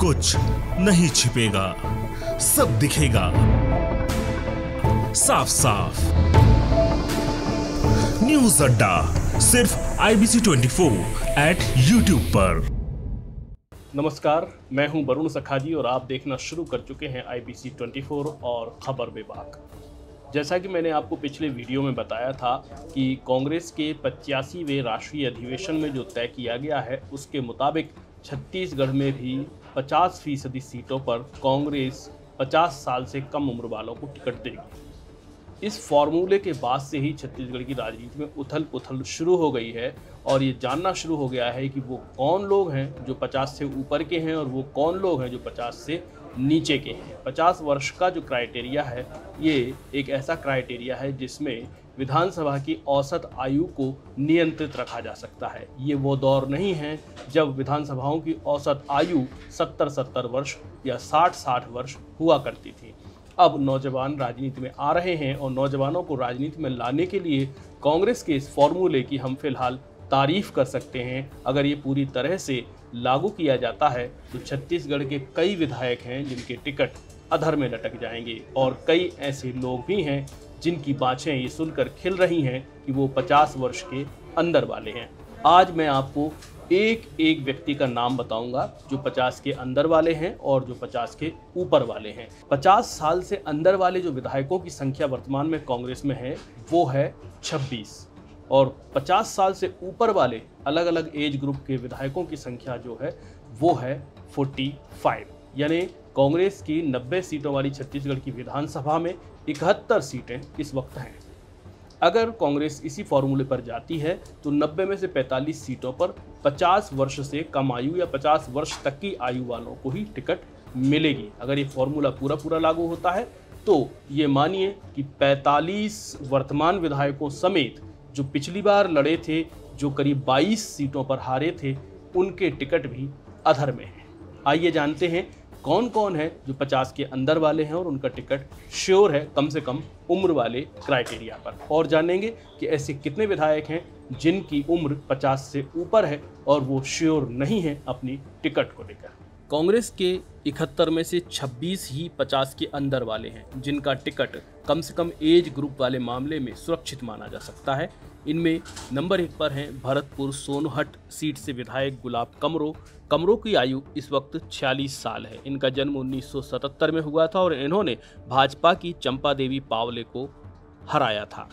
कुछ नहीं छिपेगा, सब दिखेगा साफ साफ। न्यूज अड्डा सिर्फ IBC 24 यूट्यूब पर। नमस्कार, मैं हूं वरुण सखाजी और आप देखना शुरू कर चुके हैं IBC 24 और खबर विभाग। जैसा कि मैंने आपको पिछले वीडियो में बताया था कि कांग्रेस के 85वें राष्ट्रीय अधिवेशन में जो तय किया गया है उसके मुताबिक छत्तीसगढ़ में भी 50% सीटों पर कांग्रेस 50 साल से कम उम्र वालों को टिकट देगी। इस फॉर्मूले के बाद से ही छत्तीसगढ़ की राजनीति में उथल पुथल शुरू हो गई है और ये जानना शुरू हो गया है कि वो कौन लोग हैं जो 50 से ऊपर के हैं और वो कौन लोग हैं जो 50 से नीचे के हैं। 50 वर्ष का जो क्राइटेरिया है ये एक ऐसा क्राइटेरिया है जिसमें विधानसभा की औसत आयु को नियंत्रित रखा जा सकता है। ये वो दौर नहीं है जब विधानसभाओं की औसत आयु 70-70 वर्ष या 60-60 वर्ष हुआ करती थी। अब नौजवान राजनीति में आ रहे हैं और नौजवानों को राजनीति में लाने के लिए कांग्रेस के इस फॉर्मूले की हम फिलहाल तारीफ कर सकते हैं। अगर ये पूरी तरह से लागू किया जाता है तो छत्तीसगढ़ के कई विधायक हैं जिनके टिकट अधर में लटक जाएंगे और कई ऐसे लोग भी हैं जिनकी बाँछें ये सुनकर खिल रही हैं कि वो 50 वर्ष के अंदर वाले हैं। आज मैं आपको एक एक व्यक्ति का नाम बताऊंगा जो 50 के अंदर वाले हैं और जो 50 के ऊपर वाले हैं। 50 साल से अंदर वाले जो विधायकों की संख्या वर्तमान में कांग्रेस में है वो है 26 और 50 साल से ऊपर वाले अलग अलग एज ग्रुप के विधायकों की संख्या जो है वो है 45। यानी कांग्रेस की 90 सीटों वाली छत्तीसगढ़ की विधानसभा में 71 सीटें इस वक्त हैं। अगर कांग्रेस इसी फॉर्मूले पर जाती है तो 90 में से 45 सीटों पर 50 वर्ष से कम आयु या 50 वर्ष तक की आयु वालों को ही टिकट मिलेगी। अगर ये फॉर्मूला पूरा लागू होता है तो ये मानिए कि 45 वर्तमान विधायकों समेत जो पिछली बार लड़े थे, जो करीब 22 सीटों पर हारे थे, उनके टिकट भी अधर में हैं। आइए जानते हैं कौन कौन है जो 50 के अंदर वाले हैं और उनका टिकट श्योर है कम से कम उम्र वाले क्राइटेरिया पर, और जानेंगे कि ऐसे कितने विधायक हैं जिनकी उम्र 50 से ऊपर है और वो श्योर नहीं है अपनी टिकट को लेकर। कांग्रेस के 71 में से 26 ही 50 के अंदर वाले हैं जिनका टिकट कम से कम एज ग्रुप वाले मामले में सुरक्षित माना जा सकता है। इनमें नंबर 1 पर हैं भरतपुर सोनहट सीट से विधायक गुलाब कमरो। कमरो की आयु इस वक्त 46 साल है। इनका जन्म 1977 में हुआ था और इन्होंने भाजपा की चंपा देवी पावले को हराया था।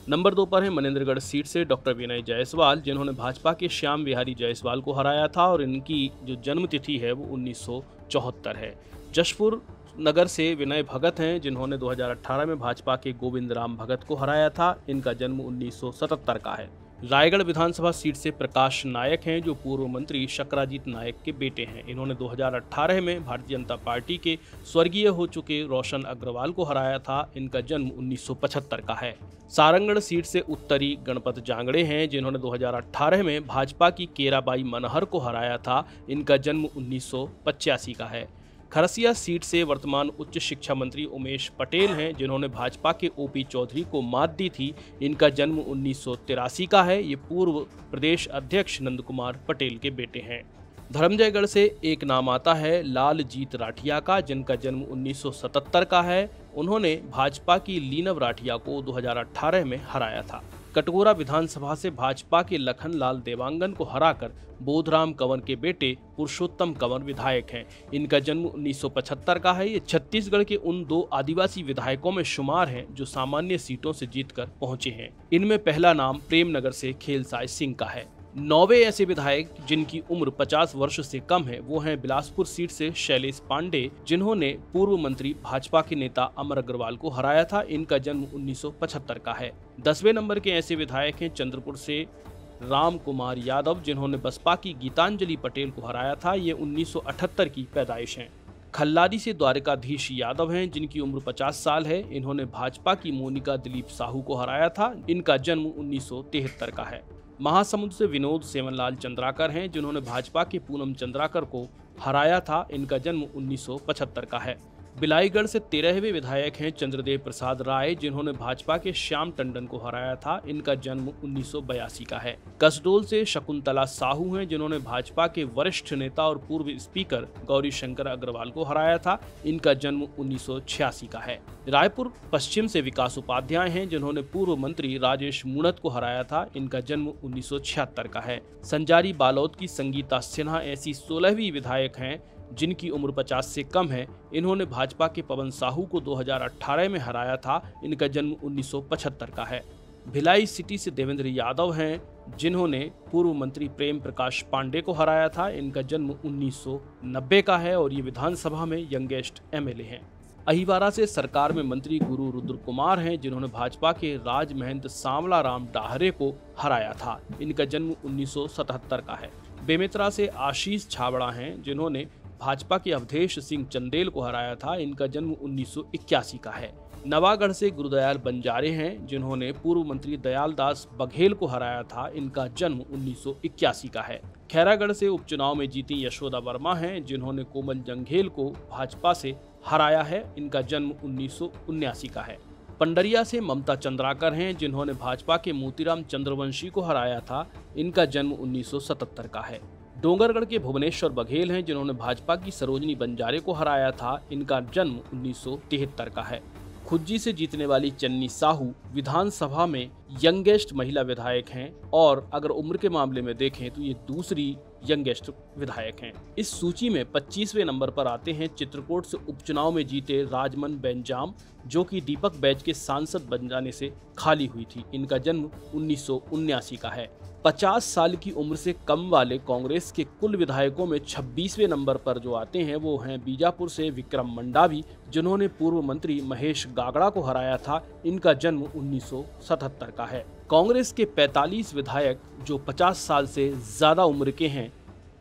नंबर 2 पर है मनेंद्रगढ़ सीट से डॉक्टर विनय जायसवाल, जिन्होंने भाजपा के श्याम बिहारी जायसवाल को हराया था और इनकी जो जन्म तिथि है वो 1974 है। जशपुर नगर से विनय भगत हैं, जिन्होंने 2018 में भाजपा के गोविंद राम भगत को हराया था। इनका जन्म 1977 का है। रायगढ़ विधानसभा सीट से प्रकाश नायक हैं, जो पूर्व मंत्री शकराजीत नायक के बेटे हैं। इन्होंने 2018 में भारतीय जनता पार्टी के स्वर्गीय हो चुके रोशन अग्रवाल को हराया था। इनका जन्म 1975 का है। सारंगढ़ सीट से उत्तरी गणपत जांगड़े हैं, जिन्होंने 2018 में भाजपा की केराबाई मनहर को हराया था। इनका जन्म 1985 का है। खरसिया सीट से वर्तमान उच्च शिक्षा मंत्री उमेश पटेल हैं, जिन्होंने भाजपा के OP चौधरी को मात दी थी। इनका जन्म 1983 का है। ये पूर्व प्रदेश अध्यक्ष नंद कुमार पटेल के बेटे हैं। धर्मजयगढ़ से एक नाम आता है लालजीत राठिया का, जिनका जन्म 1977 का है। उन्होंने भाजपा की लीनव राठिया को 2018 में हराया था। कटघोरा विधानसभा से भाजपा के लखनलाल देवांगन को हराकर बोधराम कंवर के बेटे पुरुषोत्तम कंवर विधायक हैं। इनका जन्म 1975 का है। ये छत्तीसगढ़ के उन 2 आदिवासी विधायकों में शुमार हैं जो सामान्य सीटों से जीतकर पहुंचे हैं। इनमें पहला नाम प्रेमनगर से खेलसाय सिंह का है। 9वें ऐसे विधायक जिनकी उम्र 50 वर्ष से कम है वो हैं बिलासपुर सीट से शैलेश पांडे, जिन्होंने पूर्व मंत्री भाजपा के नेता अमर अग्रवाल को हराया था। इनका जन्म 1975 का है। 10वें नंबर के ऐसे विधायक हैं चंद्रपुर से राम कुमार यादव, जिन्होंने बसपा की गीतांजलि पटेल को हराया था। ये 1978 की पैदाइश हैं। खल्लारी से द्वारिकाधीश यादव हैं, जिनकी उम्र 50 साल है। इन्होंने भाजपा की मोनिका दिलीप साहू को हराया था। इनका जन्म 1973 का है। महासमुंद से विनोद सेवनलाल चंद्राकर हैं, जिन्होंने भाजपा के पूनम चंद्राकर को हराया था। इनका जन्म 1975 का है। बिलाईगढ़ से 13वें विधायक हैं चंद्रदेव प्रसाद राय, जिन्होंने भाजपा के श्याम टंडन को हराया था। इनका जन्म 1982 का है। कसडोल से शकुंतला साहू हैं, जिन्होंने भाजपा के वरिष्ठ नेता और पूर्व स्पीकर गौरी शंकर अग्रवाल को हराया था। इनका जन्म 1986 का है। रायपुर पश्चिम से विकास उपाध्याय हैं, जिन्होंने पूर्व मंत्री राजेश मूणत को हराया था। इनका जन्म 1976 का है। संजारी बालोद की संगीता सिन्हा ऐसी 16वीं विधायक हैं जिनकी उम्र 50 से कम है। इन्होंने भाजपा के पवन साहू को 2018 में हराया था। इनका जन्म 1975 का है। भिलाई सिटी से देवेंद्र यादव हैं, जिन्होंने पूर्व मंत्री प्रेम प्रकाश पांडे को हराया था। इनका जन्म 1990 का है और ये विधानसभा में यंगेस्ट एमएलए हैं। अहिवारा से सरकार में मंत्री गुरु रुद्र कुमार हैं, जिन्होंने भाजपा के राज महंत सांवला राम डाहरे को हराया था। इनका जन्म 1977 का है। बेमेतरा से आशीष छाबड़ा हैं, जिन्होंने भाजपा के अवधेश सिंह चंदेल को हराया था। इनका जन्म 1981 का है। नवागढ़ से गुरुदयाल बंजारे हैं, जिन्होंने पूर्व मंत्री दयाल दास बघेल को हराया था। इनका जन्म 1981 का है। खैरागढ़ से उपचुनाव में जीती यशोदा वर्मा हैं, जिन्होंने कोमल जंघेल को भाजपा से हराया है। इनका जन्म 1979 का है। पंडरिया से ममता चंद्राकर हैं, जिन्होंने भाजपा के मोतीराम चंद्रवंशी को हराया था। इनका जन्म 1977 का है। डोंगरगढ़ के भुवनेश्वर बघेल हैं, जिन्होंने भाजपा की सरोजनी बंजारे को हराया था। इनका जन्म 1973 का है। खुज्जी से जीतने वाली चन्नी साहू विधानसभा में यंगेस्ट महिला विधायक हैं और अगर उम्र के मामले में देखें तो ये दूसरी यंगेस्ट विधायक हैं। इस सूची में 25वें नंबर पर आते हैं चित्रकूट से उपचुनाव में जीते राजमन बेंजाम, जो कि दीपक बैज के सांसद बन जाने से खाली हुई थी। इनका जन्म 1979 का है। 50 साल की उम्र से कम वाले कांग्रेस के कुल विधायकों में 26वें नंबर पर जो आते हैं वो हैं बीजापुर से विक्रम मंडावी, जिन्होंने पूर्व मंत्री महेश गागड़ा को हराया था। इनका जन्म 1977 का है। कांग्रेस के 45 विधायक जो 50 साल से ज्यादा उम्र के हैं,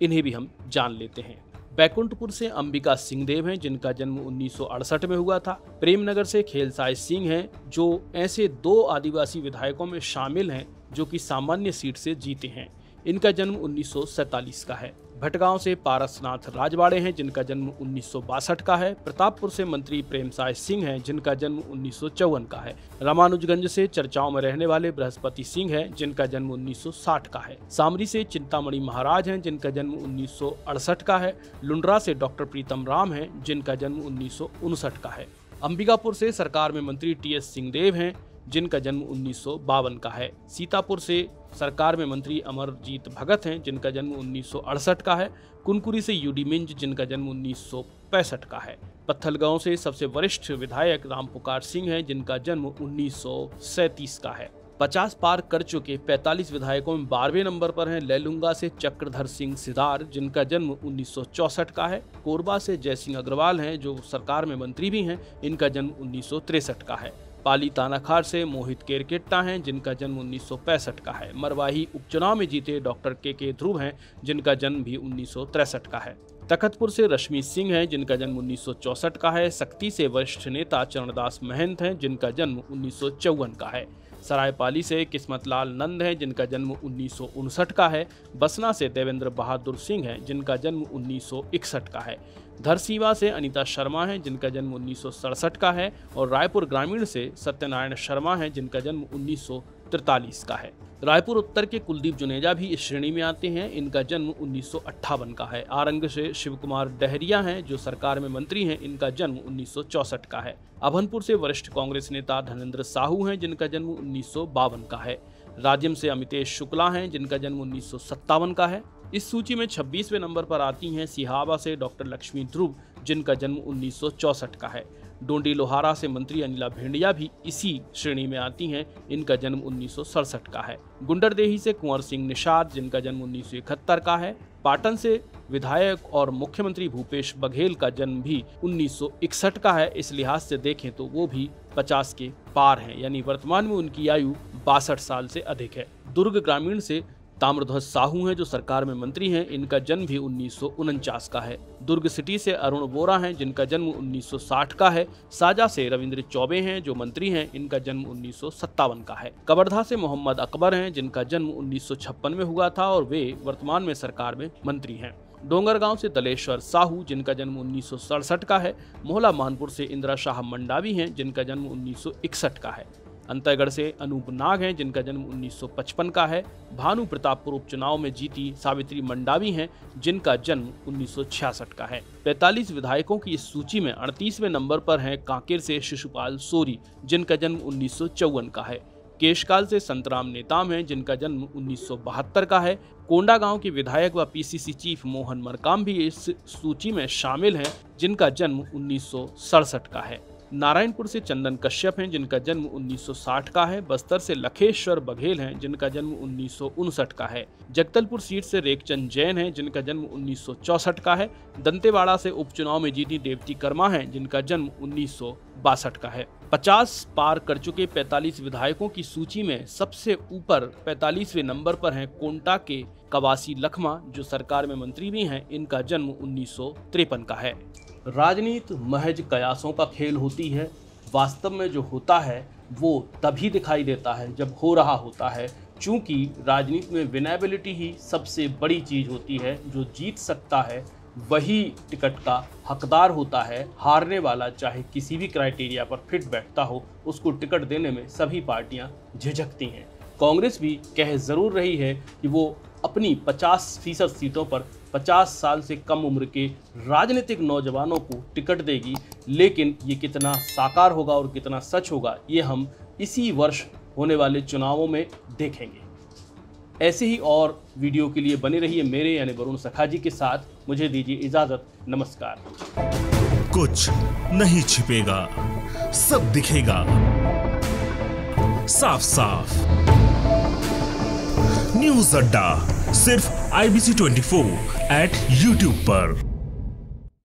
इन्हें भी हम जान लेते हैं। बैकुंठपुर से अंबिका सिंहदेव हैं, जिनका जन्म 1968 में हुआ था। प्रेमनगर से खेलसाय सिंह हैं, जो ऐसे 2 आदिवासी विधायकों में शामिल हैं जो कि सामान्य सीट से जीते हैं। इनका जन्म 1947 का है। भटगांव से पारसनाथ राजवाड़े हैं, जिनका जन्म 1962 का है। प्रतापपुर से मंत्री प्रेमसाय सिंह हैं, जिनका जन्म 1954 का है। रामानुजगंज से चर्चाओं में रहने वाले बृहस्पति सिंह हैं, जिनका जन्म 1960 का है। सामरी से चिंतामणि महाराज हैं, जिनका जन्म 1968 का है। लुंड्रा से डॉक्टर प्रीतम राम हैं, जिनका जन्म 1959 का है। अंबिकापुर से सरकार में मंत्री टीएस सिंहदेव हैं, जिनका जन्म 1952 का है। सीतापुर से सरकार में मंत्री अमरजीत भगत हैं, जिनका जन्म 1968 का है। कुनकुरी से यूडी मिंज, जिनका जन्म 1965 का है। पत्थलगांव से सबसे वरिष्ठ विधायक रामपुकार सिंह हैं, जिनका जन्म 1937 का है। 50 पार कर चुके 45 विधायकों में 12वें नंबर पर हैं लैलूंगा से चक्रधर सिंह सिदार, जिनका जन्म 1964 का है। कोरबा से जयसिंह अग्रवाल हैं, जो सरकार में मंत्री भी हैं। इनका जन्म 1963 का है। पाली तानाखार से मोहित केरकेट्टा हैं, जिनका जन्म 1965 का है। मरवाही उपचुनाव में जीते डॉक्टर के ध्रुव हैं, जिनका जन्म भी 1963 का है। तखतपुर से रश्मि सिंह हैं, जिनका जन्म 1964 का है। सक्ती से वरिष्ठ नेता चरणदास महंत हैं, जिनका जन्म 1954 का है। सरायपाली से किस्मत लाल नंद हैं, जिनका जन्म 1959 का है। बसना से देवेंद्र बहादुर सिंह हैं, जिनका जन्म 1961 का है। धरसीवा से अनीता शर्मा हैं, जिनका जन्म 1967 का है। और रायपुर ग्रामीण से सत्यनारायण शर्मा हैं, जिनका जन्म 1943 का है। रायपुर उत्तर के कुलदीप जुनेजा भी इस श्रेणी में आते हैं। इनका जन्म 1958 का है। आरंग से शिव कुमार डहरिया हैं, जो सरकार में मंत्री हैं। इनका जन्म 1964 का है। अभनपुर से वरिष्ठ कांग्रेस नेता धनेंद्र साहू हैं, जिनका जन्म 1952 का है। राजिम से अमितेश शुक्ला हैं, जिनका जन्म 1957 का है। इस सूची में 26वें नंबर पर आती हैं सिहावा से डॉक्टर लक्ष्मी ध्रुव, जिनका जन्म 1964 का है। डोंडी लोहारा से मंत्री अनिला भेंडिया भी इसी श्रेणी में आती हैं। इनका जन्म 1967 का है। गुंडरदेही से कुंवर सिंह निषाद, जिनका जन्म 1971 का है। पाटन से विधायक और मुख्यमंत्री भूपेश बघेल का जन्म भी 1961 का है। इस लिहाज से देखें तो वो भी 50 के पार हैं, यानी वर्तमान में उनकी आयु 62 साल से अधिक है। दुर्ग ग्रामीण से ताम्रध्वज साहू हैं, जो सरकार में मंत्री हैं। इनका जन्म भी 1949 का है। दुर्ग सिटी से अरुण बोरा हैं, जिनका जन्म 1960 का है। साजा से रविंद्र चौबे हैं, जो मंत्री हैं। इनका जन्म 1957 का है। कवर्धा से मोहम्मद अकबर हैं, जिनका जन्म 1956 में हुआ था और वे वर्तमान में सरकार में मंत्री हैं। डोंगरगांव से दलेश्वर साहू जिनका जन्म 1967 का है। मोहला मानपुर से इंदिरा शाह मंडावी हैं जिनका जन्म 1961 का है। अंतरगढ़ से अनूप नाग हैं जिनका जन्म 1955 का है। भानु प्रतापपुर उपचुनाव में जीती सावित्री मंडावी हैं जिनका जन्म 1966 का है। 45 विधायकों की इस सूची में 38वें नंबर पर हैं कांकेर से शिशुपाल सोरी जिनका जन्म 1954 का है। केशकाल से संतराम नेताम हैं जिनका जन्म 1972 का है। कोंडागांव के विधायक व पीसीसी चीफ मोहन मरकाम भी इस सूची में शामिल हैं जिनका जन्म 1967 का है। नारायणपुर से चंदन कश्यप हैं जिनका जन्म 1960 का है। बस्तर से लखेश्वर बघेल हैं जिनका जन्म 1959 का है। जगदलपुर सीट से रेखचंद जैन हैं जिनका जन्म 1964 का है। दंतेवाड़ा से उपचुनाव में जीती देवती कर्मा हैं जिनका जन्म 1962 का है। 50 पार कर चुके 45 विधायकों की सूची में सबसे ऊपर 45वें नंबर पर हैं कोंटा के कवासी लखमा जो सरकार में मंत्री भी हैं। इनका जन्म 1953 का है। राजनीति महज कयासों का खेल होती है। वास्तव में जो होता है वो तभी दिखाई देता है जब हो रहा होता है। चूंकि राजनीति में विनेबिलिटी ही सबसे बड़ी चीज़ होती है। जो जीत सकता है वही टिकट का हकदार होता है। हारने वाला चाहे किसी भी क्राइटेरिया पर फिट बैठता हो उसको टिकट देने में सभी पार्टियां झिझकती हैं। कांग्रेस भी कह ज़रूर रही है कि वो अपनी 50% सीटों पर 50 साल से कम उम्र के राजनीतिक नौजवानों को टिकट देगी, लेकिन ये कितना साकार होगा और कितना सच होगा ये हम इसी वर्ष होने वाले चुनावों में देखेंगे। ऐसे ही और वीडियो के लिए बने रहिए मेरे यानी वरुण सखाजी के साथ। मुझे दीजिए इजाजत। नमस्कार। कुछ नहीं छिपेगा, सब दिखेगा साफ साफ। न्यूज़ अड्डा सिर्फ IBC 24 @ YouTube पर।